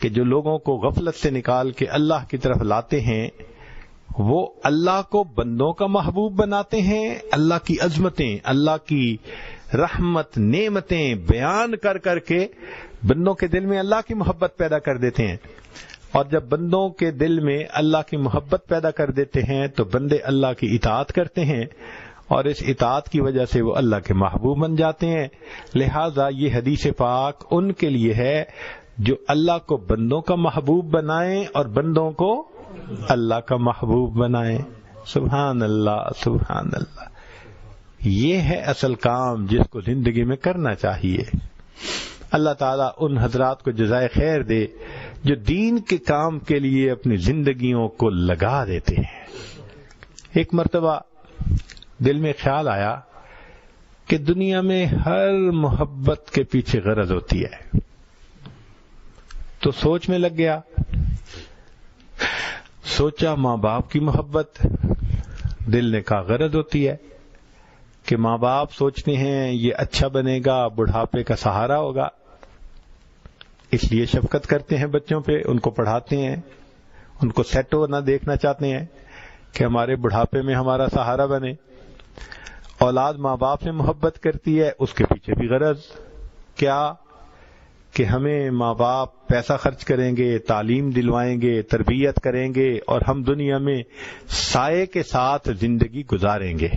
کہ جو لوگوں کو غفلت سے نکال کے اللہ کی طرف لاتے ہیں وہ اللہ کو بندوں کا محبوب بناتے ہیں، اللہ کی عظمتیں، اللہ کی رحمت، نعمتیں بیان کر کر کے بندوں کے دل میں اللہ کی محبت پیدا کر دیتے ہیں، اور جب بندوں کے دل میں اللہ کی محبت پیدا کر دیتے ہیں تو بندے اللہ کی اطاعت کرتے ہیں، اور اس اطاعت کی وجہ سے وہ اللہ کے محبوب بن جاتے ہیں۔ لہٰذا یہ حدیث پاک ان کے لیے ہے جو اللہ کو بندوں کا محبوب بنائیں اور بندوں کو اللہ کا محبوب بنائیں۔ سبحان اللہ، سبحان اللہ، یہ ہے اصل کام جس کو زندگی میں کرنا چاہیے۔ اللہ تعالیٰ ان حضرات کو جزائے خیر دے جو دین کے کام کے لیے اپنی زندگیوں کو لگا دیتے ہیں۔ ایک مرتبہ دل میں خیال آیا کہ دنیا میں ہر محبت کے پیچھے غرض ہوتی ہے، تو سوچ میں لگ گیا، سوچا ماں باپ کی محبت، دل نے کہا غرض ہوتی ہے کہ ماں باپ سوچتے ہیں یہ اچھا بنے گا، بڑھاپے کا سہارا ہوگا، اس لیے شفقت کرتے ہیں بچوں پہ، ان کو پڑھاتے ہیں، ان کو سیٹ ہونا دیکھنا چاہتے ہیں کہ ہمارے بڑھاپے میں ہمارا سہارا بنے۔ اولاد ماں باپ سے محبت کرتی ہے، اس کے پیچھے بھی غرض کیا کہ ہمیں ماں باپ پیسہ خرچ کریں گے، تعلیم دلوائیں گے، تربیت کریں گے، اور ہم دنیا میں سائے کے ساتھ زندگی گزاریں گے۔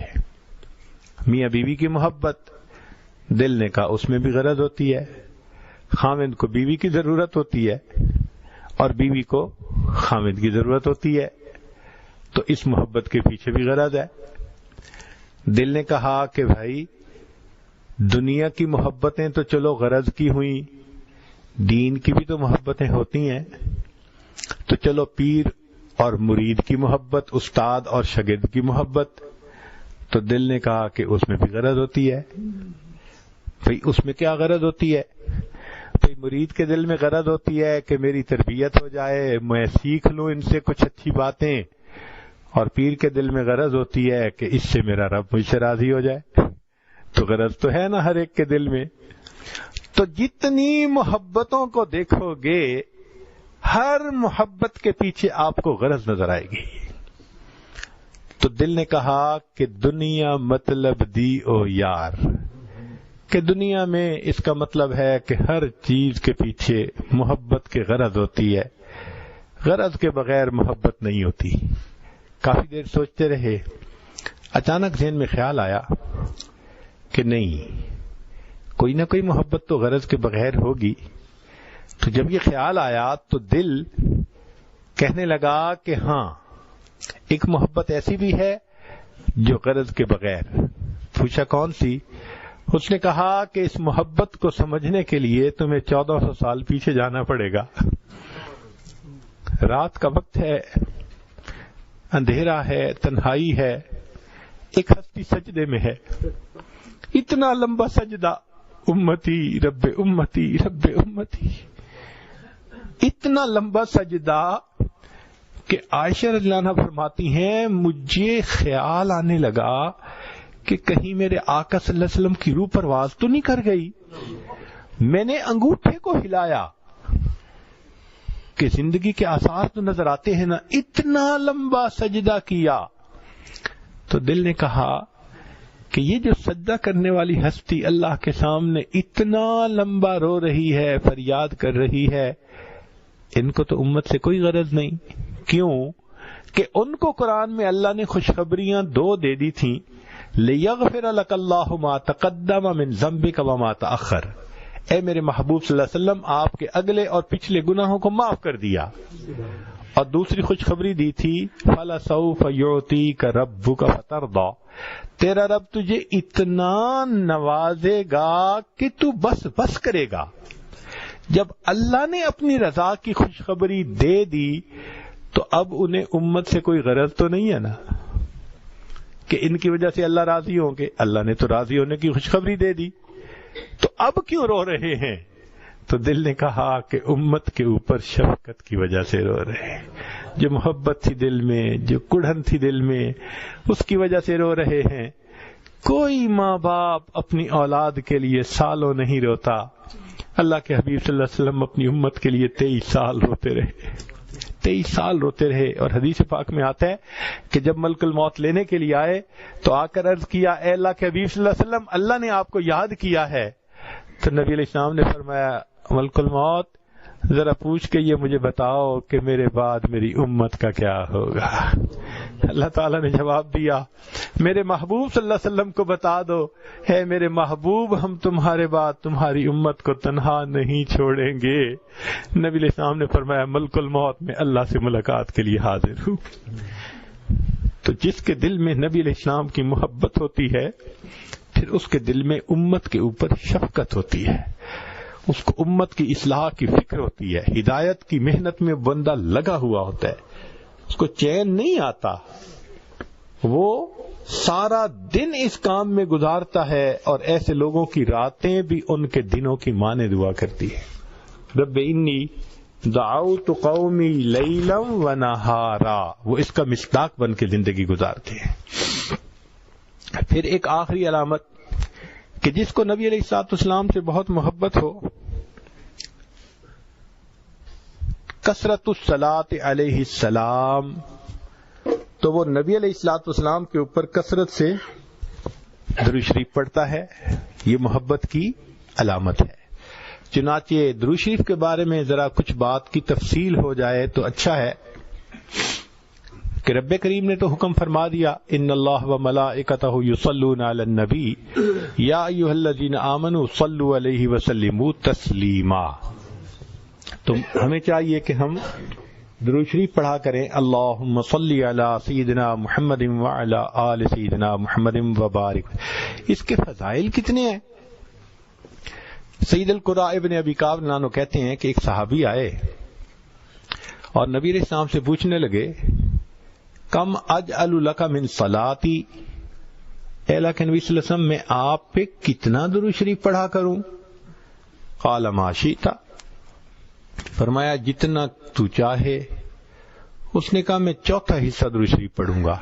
میاں بیوی کی محبت، دل نے کہا اس میں بھی غرض ہوتی ہے، خاوند کو بیوی کی ضرورت ہوتی ہے اور بیوی کو خاوند کی ضرورت ہوتی ہے، تو اس محبت کے پیچھے بھی غرض ہے۔ دل نے کہا کہ بھائی دنیا کی محبتیں تو چلو غرض کی ہوئیں، دین کی بھی تو محبتیں ہوتی ہیں، تو چلو پیر اور مرید کی محبت، استاد اور شاگرد کی محبت، تو دل نے کہا کہ اس میں بھی غرض ہوتی ہے۔ بھئی اس میں کیا غرض ہوتی ہے؟ بھئی مرید کے دل میں غرض ہوتی ہے کہ میری تربیت ہو جائے، میں سیکھ لوں ان سے کچھ اچھی باتیں، اور پیر کے دل میں غرض ہوتی ہے کہ اس سے میرا رب مجھ سے راضی ہو جائے۔ تو غرض تو ہے نا ہر ایک کے دل میں۔ تو جتنی محبتوں کو دیکھو گے ہر محبت کے پیچھے آپ کو غرض نظر آئے گی۔ تو دل نے کہا کہ دنیا مطلب دی او یار، کہ دنیا میں اس کا مطلب ہے کہ ہر چیز کے پیچھے محبت کی غرض ہوتی ہے، غرض کے بغیر محبت نہیں ہوتی۔ کافی دیر سوچتے رہے، اچانک ذہن میں خیال آیا کہ نہیں، کوئی نہ کوئی محبت تو غرض کے بغیر ہوگی۔ تو جب یہ خیال آیا تو دل کہنے لگا کہ ہاں ایک محبت ایسی بھی ہے جو غرض کے بغیر۔ پوچھا کون سی؟ اس نے کہا کہ اس محبت کو سمجھنے کے لیے تمہیں 1400 سال پیچھے جانا پڑے گا۔ رات کا وقت ہے، اندھیرا ہے، تنہائی ہے، ایک ہستی سجدے میں ہے، اتنا لمبا سجدہ، امتی رب امتی رب امتی، اتنا لمبا سجدہ کہ عائشہ رضی اللہ عنہا فرماتی ہیں مجھے خیال آنے لگا کہ کہیں میرے آقا صلی اللہ علیہ وسلم کی روح پرواز تو نہیں کر گئی۔ میں نے انگوٹھے کو ہلایا کہ زندگی کے آثار تو نظر آتے ہیں نا، اتنا لمبا سجدہ کیا۔ تو دل نے کہا کہ یہ جو سجدہ کرنے والی ہستی اللہ کے سامنے اتنا لمبا رو رہی ہے، فریاد کر رہی ہے، ان کو تو امت سے کوئی غرض نہیں۔ کیوں کہ ان کو قرآن میں اللہ نے خوشخبریاں دو دے دی تھیں، لِيَغْفِرَ لَكَ اللَّهُ مَا تَقَدَّمَ مِن ذَنبِكَ وَمَا تَأَخَّرَ، اے میرے محبوب صلی اللہ علیہ وسلم آپ کے اگلے اور پچھلے گناہوں کو معاف کر دیا۔ اور دوسری خوشخبری دی تھی فَلَسَوْفَ يُعْطِيكَ رَبُّكَ فَتَرْضَىٰ، تیرا رب تجھے اتنا نوازے گا کہ تو بس کرے گا۔ جب اللہ نے اپنی رضا کی خوشخبری دے دی تو اب انہیں امت سے کوئی غرض تو نہیں ہے نا کہ ان کی وجہ سے اللہ راضی ہوں گے۔ اللہ نے تو راضی ہونے کی خوشخبری دے دی، تو اب کیوں رو رہے ہیں؟ تو دل نے کہا کہ امت کے اوپر شفقت کی وجہ سے رو رہے ہیں، جو محبت تھی دل میں، جو کڑھن تھی دل میں، اس کی وجہ سے رو رہے ہیں۔ کوئی ماں باپ اپنی اولاد کے لیے سالوں نہیں روتا، اللہ کے حبیب صلی اللہ علیہ وسلم اپنی امت کے لیے 23 سال روتے رہے، 23 سال روتے رہے. اور حدیث پاک میں آتا ہے کہ جب ملک الموت لینے کے لیے آئے تو آ کر عرض کیا اے اللہ کے حبیب صلی اللہ علیہ وسلم اللہ نے آپ کو یاد کیا ہے. تو نبی علیہ السلام نے فرمایا ملک الموت ذرا پوچھ کے یہ مجھے بتاؤ کہ میرے بعد میری امت کا کیا ہوگا. اللہ تعالیٰ نے جواب دیا میرے محبوب صلی اللہ علیہ وسلم کو بتا دو ہے میرے محبوب ہم تمہارے بعد تمہاری امت کو تنہا نہیں چھوڑیں گے. نبی علیہ السلام نے فرمایا ملک الموت میں اللہ سے ملاقات کے لیے حاضر ہوں. تو جس کے دل میں نبی علیہ السلام کی محبت ہوتی ہے پھر اس کے دل میں امت کے اوپر شفقت ہوتی ہے، اس کو امت کی اصلاح کی فکر ہوتی ہے، ہدایت کی محنت میں بندہ لگا ہوا ہوتا ہے، اس کو چین نہیں آتا، وہ سارا دن اس کام میں گزارتا ہے. اور ایسے لوگوں کی راتیں بھی ان کے دنوں کی مانے دعا کرتی ہے. رب انی دعوت قومی لیلا و نہارا، وہ اس کا مصداق بن کے زندگی گزارتے ہیں. پھر ایک آخری علامت کہ جس کو نبی علیہ الصلوۃ والسلام سے بہت محبت ہو، کثرت الصلاۃ علیہ السلام، تو وہ نبی علیہ الصلوۃ والسلام کے اوپر کثرت سے درود شریف پڑھتا ہے. یہ محبت کی علامت ہے. چنانچہ درود شریف کے بارے میں ذرا کچھ بات کی تفصیل ہو جائے تو اچھا ہے کہ رب کریم نے تو حکم فرما دیا ان اللہ و ملائکتہ یصلون علی النبی یا ایھا الذین آمنوا صلوا علیہ وسلموا تسلیما. تو ہمیں چاہیے کہ ہم درود شریف پڑھا کریں اللہم صلی علی سیدنا محمد وعلی آل سیدنا محمد وبارک. اس کے فضائل کتنے ہیں. سید القراء ابن ابی کعب رضی اللہ عنہ کہتے ہیں کہ ایک صحابی آئے اور نبی علیہ السلام سے پوچھنے لگے کم اجعل لک من صلاتی، اے اللہ کے نبی صلی اللہ علیہ وسلم میں آپ پہ کتنا درود شریف پڑھا کروں. قال ما شئت، فرمایا جتنا تو چاہے. اس نے کہا میں چوتھا حصہ درود شریف پڑھوں گا.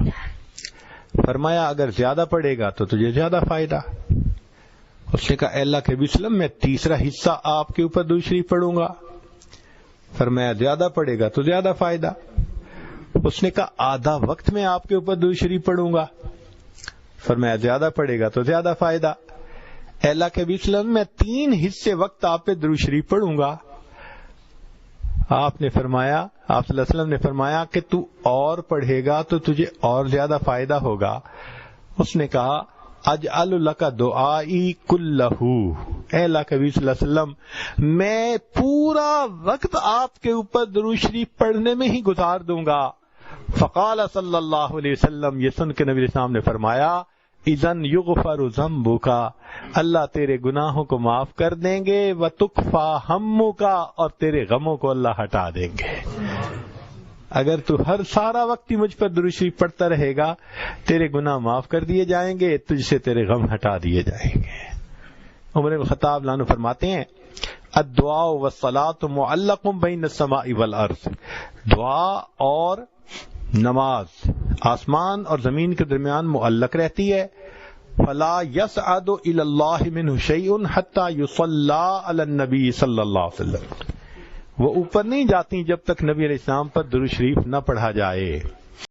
فرمایا اگر زیادہ پڑھے گا تو تجھے زیادہ فائدہ. اس نے کہا اے اللہ کے نبی صلی اللہ علیہ وسلم میں تیسرا حصہ آپ کے اوپر درود شریف پڑھوں گا. فرمایا زیادہ پڑھے گا تو زیادہ فائدہ. اس نے کہا آدھا وقت میں آپ کے اوپر درود شریف پڑھوں گا. فرمایا زیادہ پڑھے گا تو زیادہ فائدہ. اے اللہ کے نبی صلی اللہ علیہ وسلم میں 3 حصے وقت آپ پہ درود شریف پڑھوں گا. آپ صلی اللہ علیہ وسلم نے فرمایا کہ تو اور پڑھے گا تو تجھے اور زیادہ فائدہ ہوگا. اس نے کہا اجعل لک دعائی کلہ، اے اللہ کے نبی صلی اللہ علیہ وسلم میں پورا وقت آپ کے اوپر درود شریف پڑھنے میں ہی گزار دوں گا. فقال صلی اللہ علیہ وسلم، یہ سن کے نبی علیہ السلام نے فرمایا اذن یغفر ذنبک، اللہ تیرے گناہوں کو معاف کر دیں گے، وتکفی ہمک، اور تیرے غموں کو اللہ ہٹا دیں گے. اگر تو ہر سارا وقت ہی مجھ پر درود شریف پڑھتا رہے گا تیرے گناہ معاف کر دیے جائیں گے، تجھ سے تیرے غم ہٹا دیے جائیں گے. عمر بن خطاب عنہ فرماتے ہیں الدعاء والصلاۃ معلق بین السماء والارض، دعا اور نماز آسمان اور زمین کے درمیان معلق رہتی ہے. فلا يصعد الى اللہ منہ شیء حتی یصلی علی النبی صلی اللہ علیہ وسلم، وہ اوپر نہیں جاتی جب تک نبی علیہ السلام پر درود شریف نہ پڑھا جائے.